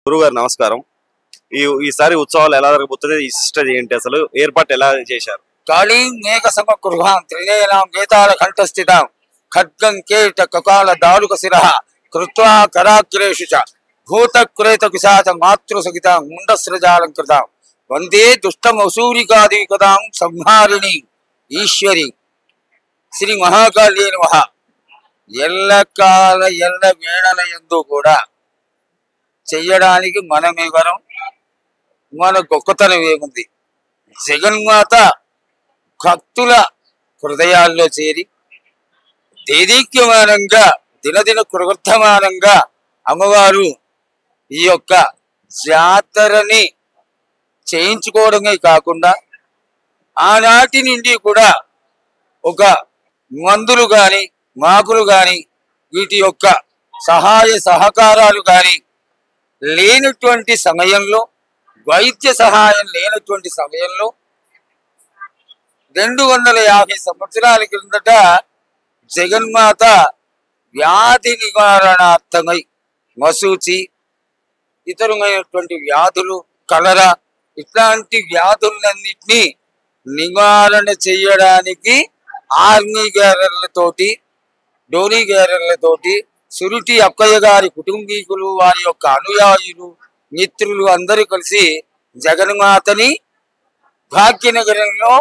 గురుగారు నమస్కారం. ఈసారి ఉత్సవాలు ఎలా జరగబోతుంది? ఈ సిస్టర్ ఏంటి, అసలు ఏర్పాటు ఎలా చేశారు? కాళీం మేఘ సమగృహాం త్రినేనాం వేతాళ కంఠస్థితాం ఖడ్గం కేట కకాల దారుక శిరః కృత్వా కరాగ్రేషు చ భూతక్రేత పిశాచ మాతృసహితాం ముండస్రజాలంకృతాం వందే దుష్టమసూరికాదికదాం సంహారిణి ఈశ్వరి శ్రీ మహాకాళీ నమః. ఎల్లకాల ఎల్ల వేళల యందు కూడా చెయ్యడానికి మనమెవరం, మన గొప్పతనం ఏముంది? జగన్మాత భక్తుల హృదయాల్లో చేరి దేదీక్యమానంగా దినదిన కృవర్ధమానంగా అమ్మవారు ఈ యొక్క జాతరని చేయించుకోవడమే కాకుండా ఆనాటి నుండి కూడా ఒక మందులు గాని మాకులు గాని వీటి యొక్క సహాయ సహకారాలు గాని లేనటువంటి సమయంలో, వైద్య సహాయం లేనటువంటి సమయంలో 250 సంవత్సరాల క్రిందట జగన్మాత వ్యాధి నివారణార్థమై మసూచి, ఇతరమైనటువంటి వ్యాధులు, కలరా ఇట్లాంటి వ్యాధులన్నిటినీ నివారణ చేయడానికి ఆర్మీ గ్యారెళ్లతోటి, డోనీ గ్యారెళ్లతోటి, సురుటి అక్కయ్య గారి కుటుంబీకులు, వారి యొక్క అనుయాయులు, మిత్రులు అందరూ కలిసి జగన్మాతని భాగ్యనగరంలో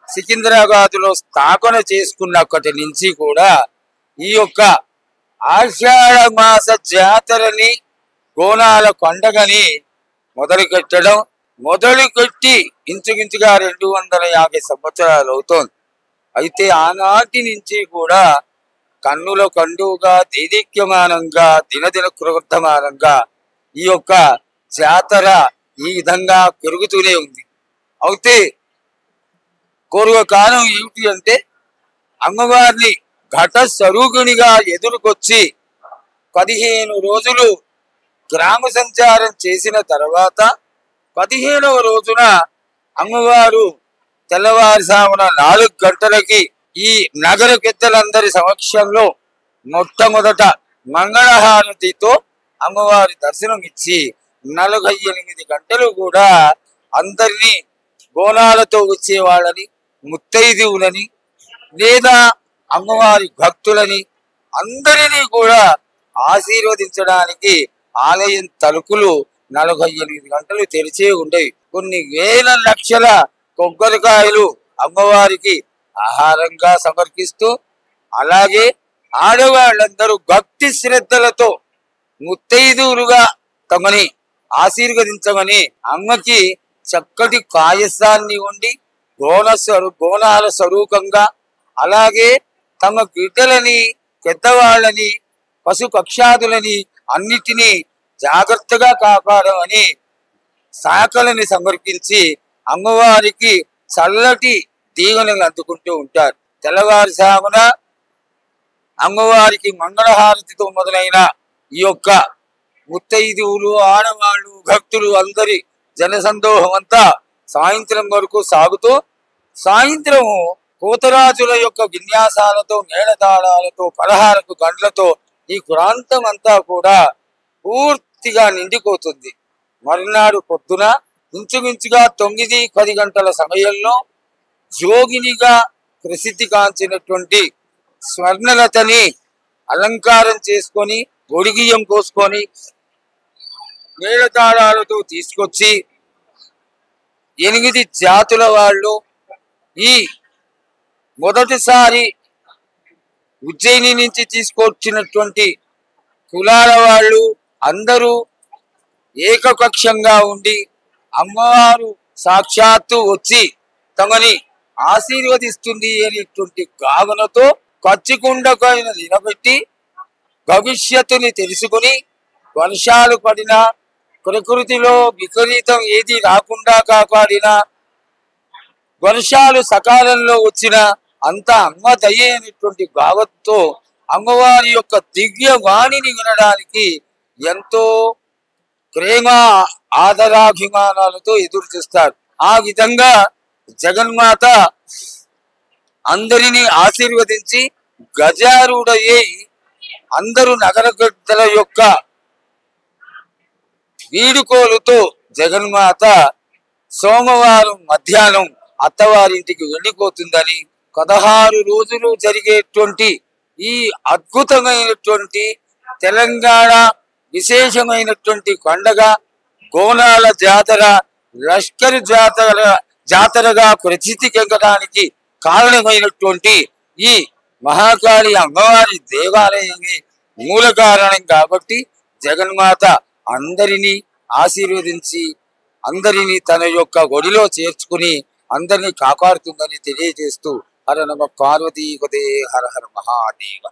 సికింద్రాబాద్లో స్థాపన చేసుకున్నప్పటి నుంచి కూడా ఈ యొక్క ఆషాఢ మాస జాతరని, గోనాల పండగని మొదలుపెట్టి ఇంచుమించుగా 250 సంవత్సరాలు అవుతోంది. అయితే ఆనాటి నుంచి కూడా కన్నుల కండుగా దేదీక్యమానంగా దినదిన కృవర్ధమానంగా ఈ యొక్క జాతర ఈ విధంగా పెరుగుతూనే ఉంది. అయితే పూర్వకాలం ఏమిటి అంటే, అమ్మవారిని ఘట స్వరూపిణిగా ఎదుర్కొచ్చి 15 రోజులు గ్రామ సంచారం చేసిన తర్వాత 15వ రోజున అమ్మవారు తెల్లవారుజామున 4 గంటలకి ఈ నగర పెద్దలందరి సమక్షంలో మొట్టమొదట మంగళహారతితో అమ్మవారి దర్శనం ఇచ్చి 48 గంటలు కూడా అందరినీ బోనాలతో వచ్చే వాళ్ళని, ముత్తైదువులని లేదా అమ్మవారి భక్తులని అందరినీ కూడా ఆశీర్వదించడానికి ఆలయం తలుపులు 48 గంటలు తెరిచే ఉండేవి. కొన్ని వేల లక్షల కొబ్బరికాయలు అమ్మవారికి ఆహారంగా సమర్పిస్తూ, అలాగే ఆడవాళ్ళందరూ భక్తి శ్రద్ధలతో ముత్తైదువులుగా తమని ఆశీర్వదించమని అమ్మకి చక్కటి పాయసాన్ని వండి బోనాల స్వరూపంగా, అలాగే తమ బిడ్డలని, పెద్దవాళ్ళని, పశు పక్షాదులని అన్నిటినీ జాగ్రత్తగా కాపాడమని శాఖలని సమర్పించి అమ్మవారికి చల్లటి దీవెనలు అందుకుంటూ ఉంటారు. తెల్లవారుజామున అమ్మవారికి మంగళహారతితో మొదలైన ఈ యొక్క ముత్తైదువులు, ఆడవాళ్ళు, భక్తులు అందరి జనసందోహం అంతా సాయంత్రం వరకు సాగుతూ, సాయంత్రము కోతరాజుల యొక్క విన్యాసాలతో, మేళతాళాలతో, పలహారపు గంటలతో ఈ ప్రాంతం అంతా కూడా పూర్తిగా నిండిపోతుంది. మరునాడు పొద్దున ఇంచుమించుగా 9-10 గంటల సమయంలో జోగినిగా ప్రసిద్ధి కాంచినటువంటి స్వర్ణలతని అలంకారం చేసుకొని, ఒడిగియం కోసుకొని, మేళతాళాలతో తీసుకొచ్చి 8 జాతుల వాళ్ళు, ఈ మొదటిసారి ఉజ్జయిని నుంచి తీసుకొచ్చినటువంటి కులాల వాళ్ళు అందరూ ఏకపక్షంగా ఉండి అమ్మవారు సాక్షాత్తు వచ్చి తమని ఆశీర్వదిస్తుంది అనేటువంటి భావనతో కచ్చికుండకైన నిలబెట్టి భవిష్యత్తుని తెలుసుకుని, వర్షాలు పడినా, ప్రకృతిలో విపరీతం ఏది రాకుండా కాపాడినా, వర్షాలు సకాలంలో వచ్చినా అంతా అమ్మ దయ అనేటువంటి భావంతో అమ్మవారి యొక్క దివ్య వాణిని వినడానికి ఎంతో ప్రేమ ఆదరాభిమానాలతో ఎదురు చూస్తారు. ఆ విధంగా జగన్మాత అందరినీ ఆశీర్వదించి గజారూఢయ్యి అందరూ నగర గడ్డల యొక్క వీడుకోలుతో జగన్మాత సోమవారం మధ్యాహ్నం అత్తవారింటికి వెళ్ళిపోతుందని 16 రోజులు జరిగేటువంటి ఈ అద్భుతమైనటువంటి తెలంగాణ విశేషమైనటువంటి పండగ గోనాల జాతర లష్కర్ జాతరగా ప్రసిద్ధికెక్కడానికి కారణమైనటువంటి ఈ మహాకాళి అమ్మవారి దేవాలయమే మూల కారణం కాబట్టి జగన్మాత అందరినీ ఆశీర్వదించి అందరినీ తన యొక్క ఒడిలో చేర్చుకుని అందరినీ కాపాడుతుందని తెలియజేస్తూ హర నమ పార్వతీ హర హర మహాదేవ.